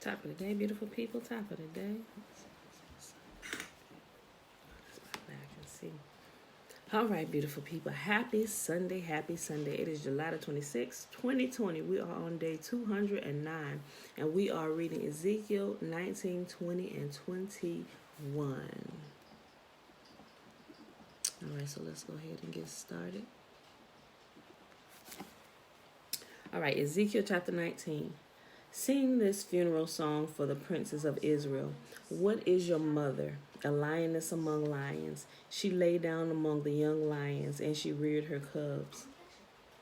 Top of the day, beautiful people. Top of the day. I can see. All right, beautiful people. Happy Sunday. Happy Sunday. It is July the 26th, 2020. We are on day 209, and we are reading Ezekiel 19, 20, and 21. All right, so let's go ahead and get started. All right, Ezekiel chapter 19. Sing this funeral song for the princes of Israel. What is your mother? A lioness among lions. She lay down among the young lions, and she reared her cubs.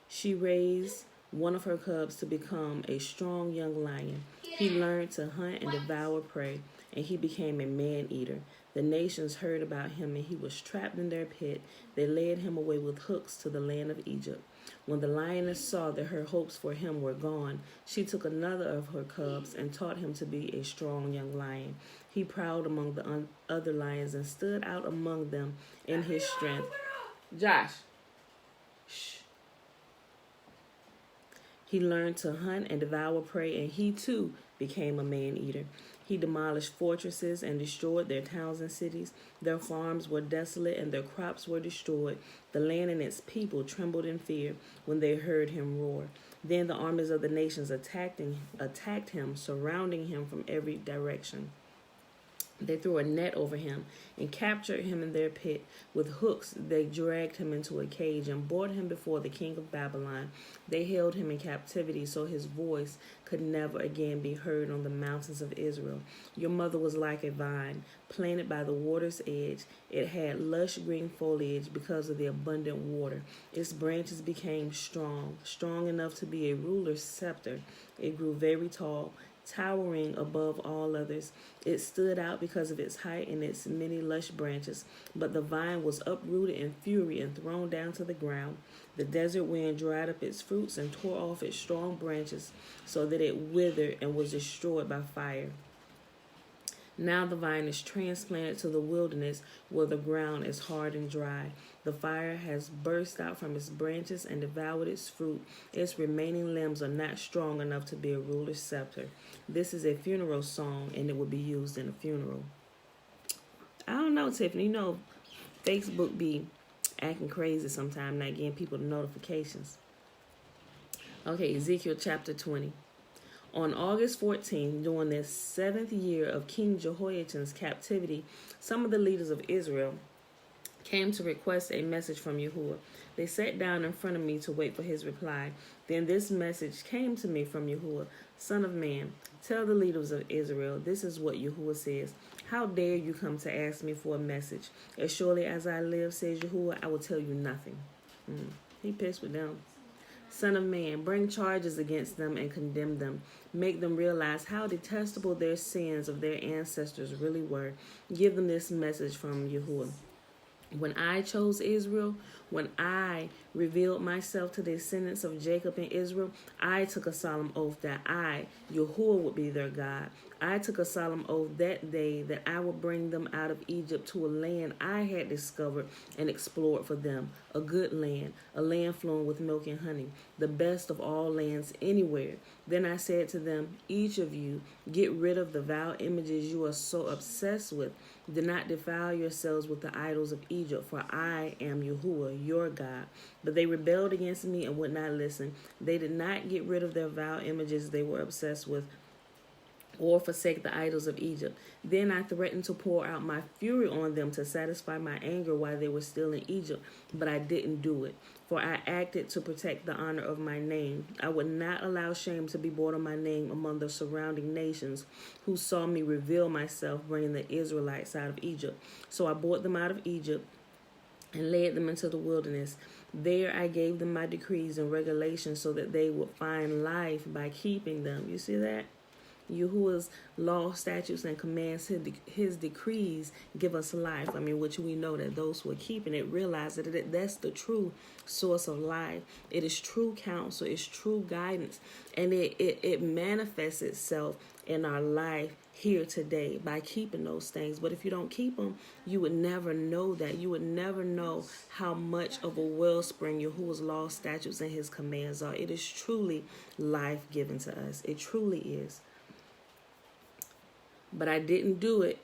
She raised one of her cubs to become a strong young lion. He learned to hunt and devour prey, and he became a man-eater. The nations heard about him, and he was trapped in their pit. They led him away with hooks to the land of Egypt. When the lioness saw that her hopes for him were gone, she took another of her cubs and taught him to be a strong young lion. He prowled among the other lions and stood out among them in his strength. Josh. Shh. He learned to hunt and devour prey, and he too became a man-eater. He demolished fortresses and destroyed their towns and cities. Their farms were desolate and their crops were destroyed. The land and its people trembled in fear when they heard him roar. Then the armies of the nations attacked him, surrounding him from every direction. They threw a net over him and captured him in their pit. With hooks, they dragged him into a cage and brought him before the king of Babylon. They held him in captivity so his voice could never again be heard on the mountains of Israel. Your mother was like a vine planted by the water's edge. It had lush green foliage because of the abundant water. Its branches became strong enough to be a ruler's scepter. It grew very tall, towering above all others. It stood out because of its height and its many lush branches, but the vine was uprooted in fury and thrown down to the ground. The desert wind dried up its fruits and tore off its strong branches so that it withered and was destroyed by fire. Now the vine is transplanted to the wilderness where the ground is hard and dry. The fire has burst out from its branches and devoured its fruit. Its remaining limbs are not strong enough to be a ruler's scepter. This is a funeral song, and it will be used in a funeral. I don't know, Tiffany. You know, Facebook be acting crazy sometimes, not getting people the notifications. Okay, Ezekiel chapter 20. On August 14th, during the 7th year of King Jehoiachin's captivity, some of the leaders of Israel came to request a message from Yahuwah. They sat down in front of me to wait for his reply. Then this message came to me from Yahuwah. Son of man, tell the leaders of Israel, this is what Yahuwah says. How dare you come to ask me for a message? As surely as I live, says Yahuwah, I will tell you nothing. He pissed with them. Son of man, bring charges against them and condemn them. Make them realize how detestable their sins of their ancestors really were. Give them this message from Yahuwah. When I chose Israel, when I revealed myself to the descendants of Jacob and Israel, I took a solemn oath that I, Yahuwah, would be their God. I took a solemn oath that day that I would bring them out of Egypt to a land I had discovered and explored for them, a good land, a land flowing with milk and honey, the best of all lands anywhere. Then I said to them, each of you, get rid of the vile images you are so obsessed with. Do not defile yourselves with the idols of Egypt, for I am Yahuwah, your God. But they rebelled against me and would not listen. They did not get rid of their vile images they were obsessed with, or forsake the idols of Egypt. Then I threatened to pour out my fury on them to satisfy my anger while they were still in Egypt, but I didn't do it, for I acted to protect the honor of my name. I would not allow shame to be brought on my name among the surrounding nations who saw me reveal myself, bringing the Israelites out of Egypt. So I brought them out of Egypt and led them into the wilderness. There I gave them my decrees and regulations so that they would find life by keeping them. You see that? Yahuwah's law, statutes, and commands, his decrees give us life. Which we know that those who are keeping it realize that that's the true source of life. It is true counsel, it's true guidance, and it manifests itself in our life here today by keeping those things. But if you don't keep them, you would never know that. You would never know how much of a wellspring Yahuwah's law, statutes, and his commands are. It is truly life given to us. It truly is. But I didn't do it,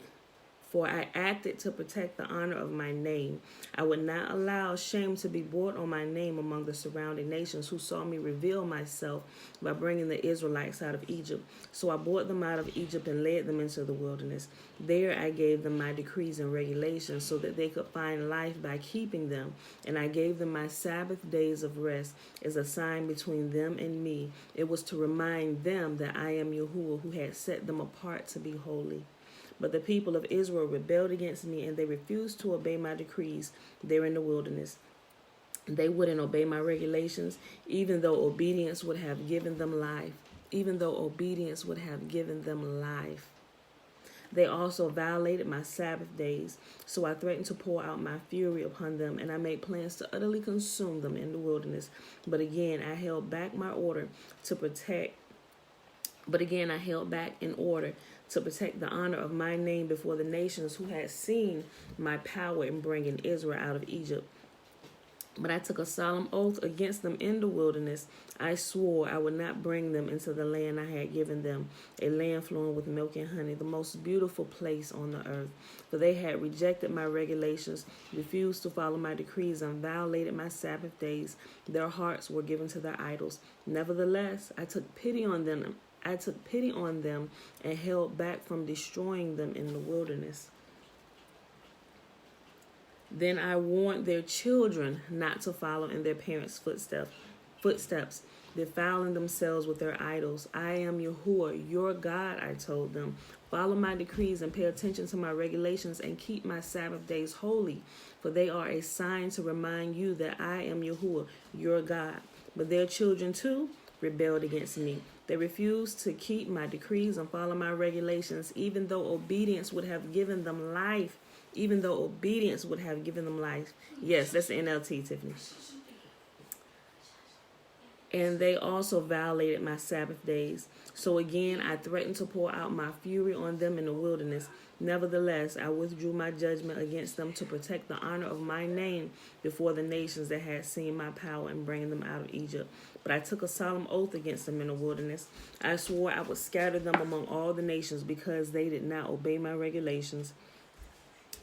for I acted to protect the honor of my name. I would not allow shame to be brought on my name among the surrounding nations who saw me reveal myself by bringing the Israelites out of Egypt. So I brought them out of Egypt and led them into the wilderness. There I gave them my decrees and regulations so that they could find life by keeping them. And I gave them my Sabbath days of rest as a sign between them and me. It was to remind them that I am Yahuwah, who had set them apart to be holy. But the people of Israel rebelled against me, and they refused to obey my decrees there in the wilderness. They wouldn't obey my regulations, even though obedience would have given them life. Even though obedience would have given them life. They also violated my Sabbath days, so I threatened to pour out my fury upon them, and I made plans to utterly consume them in the wilderness. But again, I held back in order to protect the honor of my name before the nations who had seen my power in bringing Israel out of Egypt. But I took a solemn oath against them in the wilderness. I swore I would not bring them into the land I had given them, a land flowing with milk and honey, the most beautiful place on the earth. For they had rejected my regulations, refused to follow my decrees, and violated my Sabbath days. Their hearts were given to their idols. Nevertheless, I took pity on them and held back from destroying them in the wilderness. Then I warned their children not to follow in their parents' footsteps, defiling themselves with their idols. I am Yahuwah, your God, I told them. Follow my decrees and pay attention to my regulations and keep my Sabbath days holy, for they are a sign to remind you that I am Yahuwah, your God. But their children too rebelled against me. They refused to keep my decrees and follow my regulations, even though obedience would have given them life. Yes, that's the NLT, Tiffany. And they also violated my Sabbath days. So again, I threatened to pour out my fury on them in the wilderness. Nevertheless, I withdrew my judgment against them to protect the honor of my name before the nations that had seen my power in bringing them out of Egypt. But I took a solemn oath against them in the wilderness. I swore I would scatter them among all the nations because they did not obey my regulations.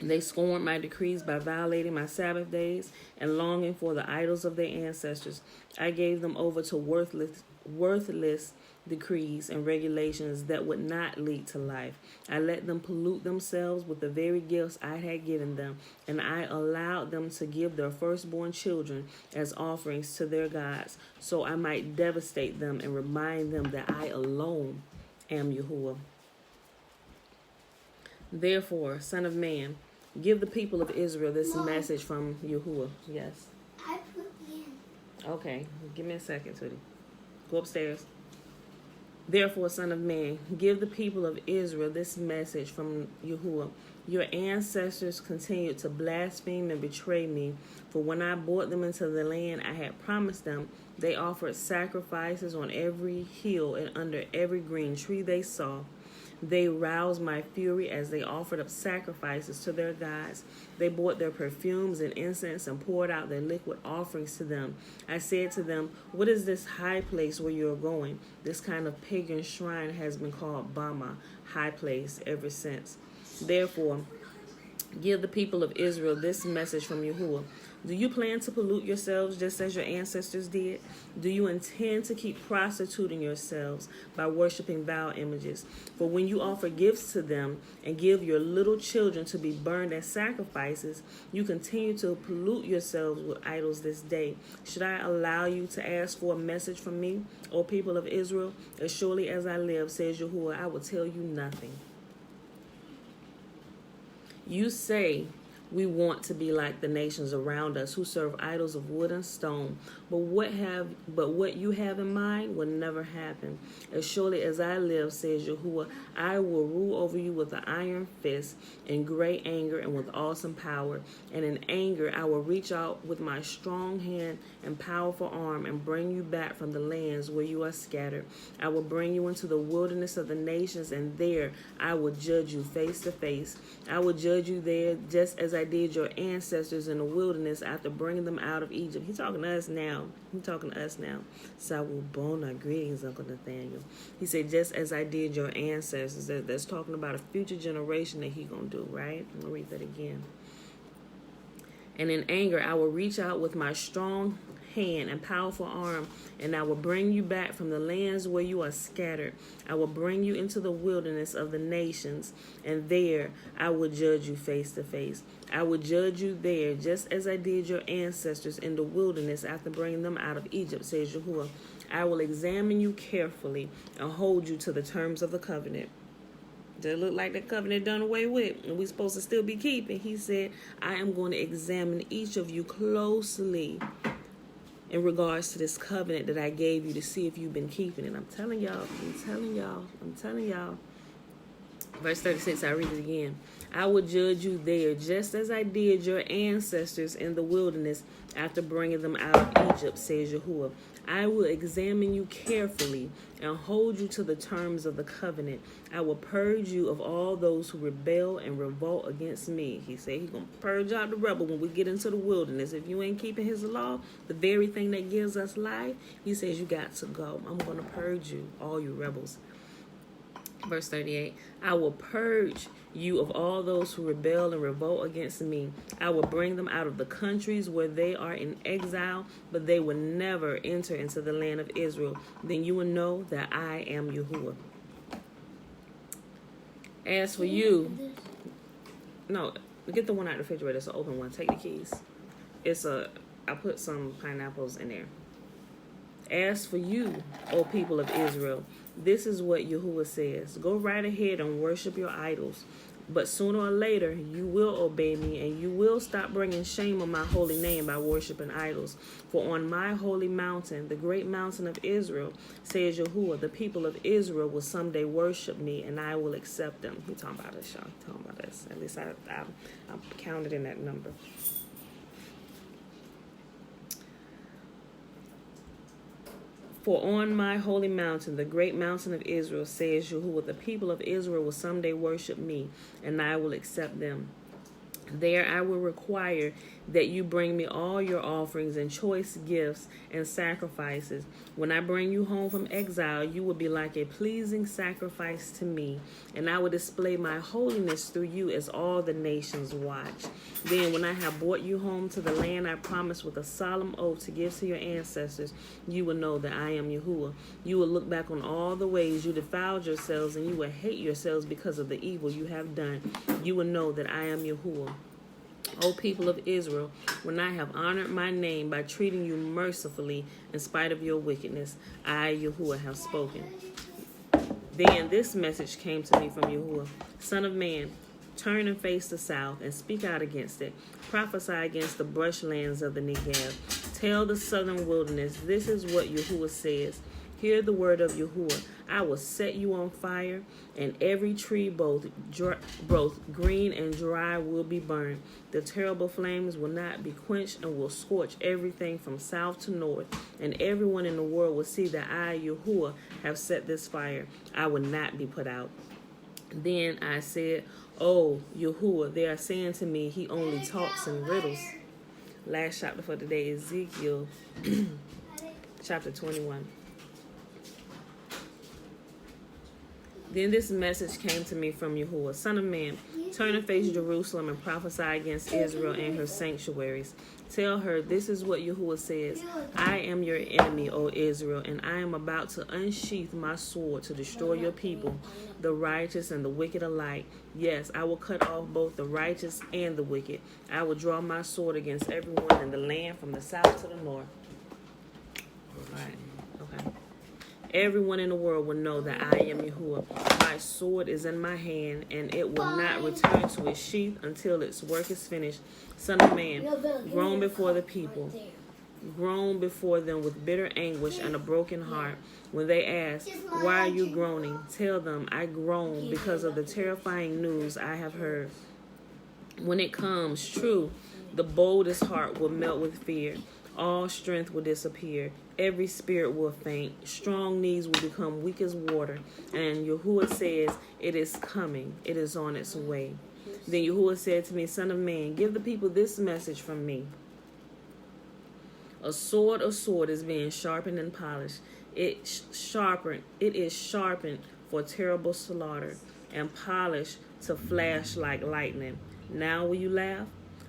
They scorned my decrees by violating my Sabbath days and longing for the idols of their ancestors. I gave them over to worthless decrees and regulations that would not lead to life. I let them pollute themselves with the very gifts I had given them, and I allowed them to give their firstborn children as offerings to their gods, so I might devastate them and remind them that I alone am Yahuwah. Therefore, Son of Man, give the people of Israel this message from Yahuwah. Yes. I put in. Okay, give me a second, Tootie. Go upstairs. Therefore, Son of Man, give the people of Israel this message from Yahuwah. Your ancestors continued to blaspheme and betray me, for when I brought them into the land I had promised them, they offered sacrifices on every hill and under every green tree they saw. They roused my fury as they offered up sacrifices to their gods. They brought their perfumes and incense and poured out their liquid offerings to them. I said to them, what is this high place where you are going? This kind of pagan shrine has been called Bama, high place, ever since. Therefore, give the people of Israel this message from Yahuwah. Do you plan to pollute yourselves just as your ancestors did? Do you intend to keep prostituting yourselves by worshiping vile images? For when you offer gifts to them and give your little children to be burned as sacrifices, you continue to pollute yourselves with idols this day. Should I allow you to ask for a message from me, O people of Israel? As surely as I live, says Yahuwah, I will tell you nothing. You say, we want to be like the nations around us who serve idols of wood and stone. But what you have in mind will never happen. As surely as I live, says Yahuwah, I will rule over you with an iron fist, in great anger and with awesome power. And in anger I will reach out with my strong hand and powerful arm and bring you back from the lands where you are scattered. I will bring you into the wilderness of the nations, and there I will judge you face to face. I will judge you there just as I I did your ancestors in the wilderness after bringing them out of Egypt. He's talking to us now. Sawubona, greetings, Uncle Nathaniel. He said, just as I did your ancestors. That's talking about a future generation that he going to do, right? I'm going to read that again. And in anger, I will reach out with my strong hand and powerful arm, and I will bring you back from the lands where you are scattered. I will bring you into the wilderness of the nations, and there I will judge you face to face. I will judge you there, just as I did your ancestors in the wilderness after bringing them out of Egypt, says Yahuwah. I will examine you carefully and hold you to the terms of the covenant. Does it look like the covenant done away with and we're supposed to still be keeping? He said, I am going to examine each of you closely in regards to this covenant that I gave you to see if you've been keeping it. I'm telling y'all. Verse 36, I read it again. I will judge you there, just as I did your ancestors in the wilderness after bringing them out of Egypt, says Yahuwah. I will examine you carefully and hold you to the terms of the covenant. I will purge you of all those who rebel and revolt against me. He said he's going to purge out the rebel when we get into the wilderness. If you ain't keeping his law, the very thing that gives us life, he says you got to go. I'm going to purge you, all you rebels. Verse 38, I will purge you of all those who rebel and revolt against me. I will bring them out of the countries where they are in exile, but they will never enter into the land of Israel. Then you will know that I am Yahuwah. As for you, no, get the one out of the refrigerator. It's an open one. Take the keys. I put some pineapples in there. As for you, O people of Israel, this is what Yahuwah says. Go right ahead and worship your idols. But sooner or later, you will obey me, and you will stop bringing shame on my holy name by worshiping idols. For on my holy mountain, the great mountain of Israel, says Yahuwah, the people of Israel will someday worship me, and I will accept them. He's talking about us, y'all. He's talking about us. At least I counted in that number. For on my holy mountain, the great mountain of Israel, says Yahuwah, the people of Israel will someday worship me, and I will accept them. There I will require that you bring me all your offerings and choice gifts and sacrifices. When I bring you home from exile, you will be like a pleasing sacrifice to me, and I will display my holiness through you as all the nations watch. Then when I have brought you home to the land I promised with a solemn oath to give to your ancestors, you will know that I am Yahuwah. You will look back on all the ways you defiled yourselves, and you will hate yourselves because of the evil you have done. You will know that I am Yahuwah. O people of Israel, when I have honored my name by treating you mercifully in spite of your wickedness, I, Yahuwah, have spoken. Then this message came to me from Yahuwah. Son of man, turn and face the south and speak out against it. Prophesy against the brushlands of the Negev. Tell the southern wilderness, this is what Yahuwah says. Hear the word of Yahuwah. I will set you on fire, and every tree, both green and dry, will be burned. The terrible flames will not be quenched and will scorch everything from south to north. And everyone in the world will see that I, Yahuwah, have set this fire. I will not be put out. Then I said, Oh, Yahuwah, they are saying to me, he only talks in riddles. Last chapter for today, Ezekiel chapter 21. Then this message came to me from Yahuwah. Son of man, turn and face Jerusalem and prophesy against Israel and her sanctuaries. Tell her, this is what Yahuwah says. I am your enemy, O Israel, and I am about to unsheath my sword to destroy your people, the righteous and the wicked alike. Yes, I will cut off both the righteous and the wicked. I will draw my sword against everyone in the land from the south to the north. All right, okay. Everyone in the world will know that I am Yahuwah. My sword is in my hand, and it will not return to its sheath until its work is finished. Son of man, groan before the people. Groan before them with bitter anguish and a broken heart. When they ask, why are you groaning? Tell them, I groan because of the terrifying news I have heard. When it comes true, the boldest heart will melt with fear. All strength will disappear. Every spirit will faint. Strong knees will become weak as water. And Yahuwah says, it is coming. It is on its way. Then Yahuwah said to me, Son of man, give the people this message from me. A sword is being sharpened and polished. It is sharpened for terrible slaughter, and polished to flash like lightning. Now will you laugh?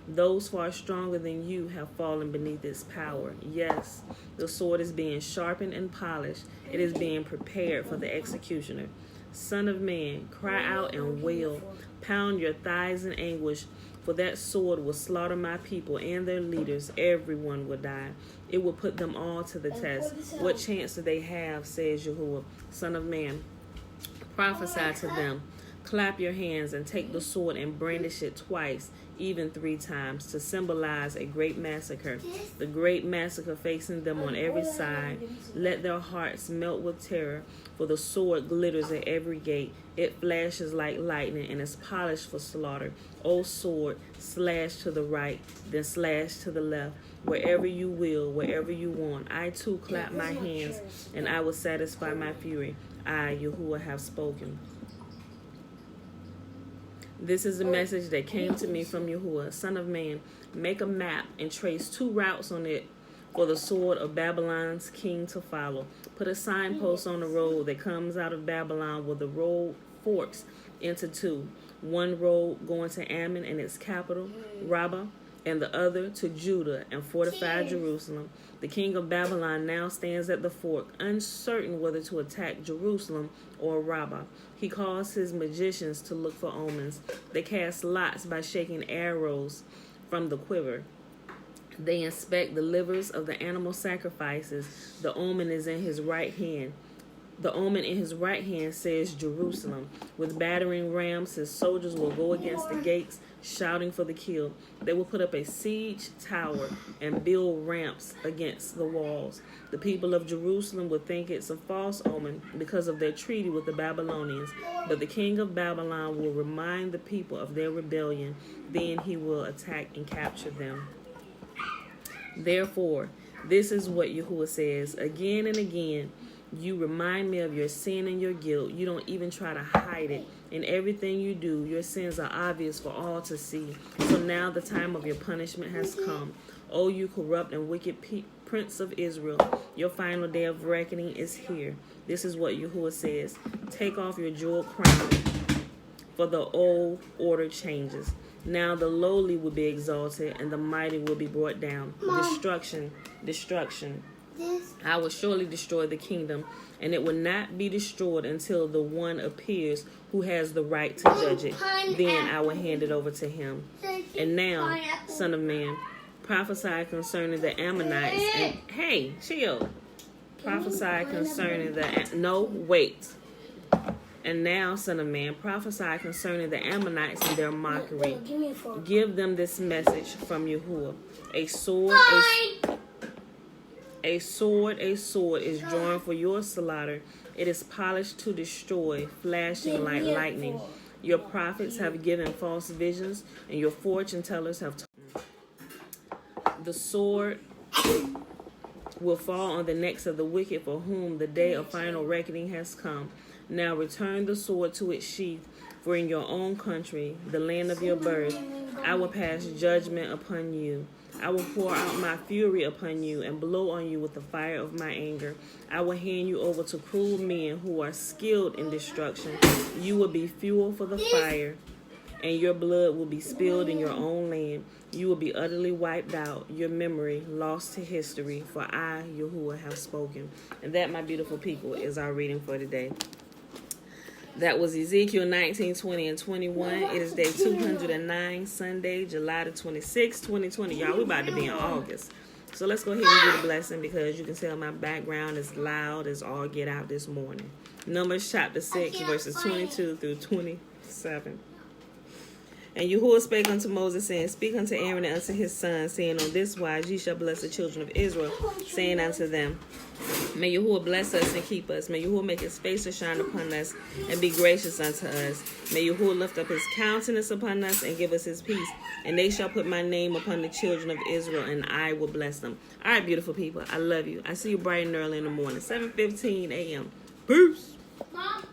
Those far stronger than you have fallen beneath its power. Yes, the sword is being sharpened and polished. It is being prepared for the executioner. Son of man, cry out and wail. Pound your thighs in anguish, for that sword will slaughter my people and their leaders. Everyone will die. It will put them all to the test. What chance do they have, says Yahuwah? Son of man, prophesy to them. Clap your hands and take the sword and brandish it twice, even 3 times, to symbolize a great massacre. The great massacre facing them on every side. Let their hearts melt with terror, for the sword glitters at every gate. It flashes like lightning and is polished for slaughter. O sword, slash to the right, then slash to the left, wherever you will, wherever you want. I too clap my hands, and I will satisfy my fury. I, Yahuwah, have spoken. This is the message that came to me from Yahuwah. Son of man, make a map and trace 2 routes on it for the sword of Babylon's king to follow. Put a signpost on the road that comes out of Babylon where the road forks into 2. One road going to Ammon and its capital, Rabbah, and the other to Judah and fortified Jerusalem. The king of Babylon now stands at the fork, uncertain whether to attack Jerusalem or Rabbah. He calls his magicians to look for omens. They cast lots by shaking arrows from the quiver. They inspect the livers of the animal sacrifices. The omen is in his right hand. The omen in his right hand says Jerusalem. With battering rams, his soldiers will go against the gates, shouting for the kill. They will put up a siege tower and build ramps against the walls. The people of Jerusalem will think it's a false omen because of their treaty with the Babylonians. But the king of Babylon will remind the people of their rebellion. Then he will attack and capture them. Therefore, this is what Yahuwah says again and again. You remind me of your sin and your guilt. You don't even try to hide it. In everything you do, your sins are obvious for all to see. So now the time of your punishment has come. O you corrupt and wicked prince of Israel, your final day of reckoning is here. This is what Yahuwah says. Take off your jeweled crown, for the old order changes. Now the lowly will be exalted, and the mighty will be brought down. Destruction, destruction. I will surely destroy the kingdom, and it will not be destroyed until the one appears who has the right to judge it. Then I will hand it over to him. And now, son of man, prophesy concerning the Ammonites. And hey, chill. Prophesy concerning wait. And now, son of man, prophesy concerning the Ammonites and their mockery. Give them this message from Yahuwah. A sword is drawn for your slaughter. It is polished to destroy, flashing like lightning. Your prophets have given false visions, and your fortune tellers have told. The sword will fall on the necks of the wicked, for whom the day of final reckoning has come. Now return the sword to its sheath, for in your own country, the land of your birth, I will pass judgment upon you. I will pour out my fury upon you and blow on you with the fire of my anger. I will hand you over to cruel men who are skilled in destruction. You will be fuel for the fire, and your blood will be spilled in your own land. You will be utterly wiped out, your memory lost to history, for I, Yahuwah, have spoken. And that, my beautiful people, is our reading for today. That was Ezekiel 19, 20, and 21. It is day 209, Sunday, July the 26th, 2020. Y'all, we about to be in August. So let's go ahead and do the blessing, because you can tell my background is loud as all get out this morning. Numbers chapter 6, verses 22 through 27. And Yahuwah spake unto Moses, saying, Speak unto Aaron and unto his sons, saying, On this wise ye shall bless the children of Israel, saying unto them, May Yahuwah bless us and keep us. May Yahuwah make his face to shine upon us and be gracious unto us. May Yahuwah lift up his countenance upon us and give us his peace. And they shall put my name upon the children of Israel, and I will bless them. All right, beautiful people, I love you. I see you bright and early in the morning, 7:15 a.m. Peace. Mom.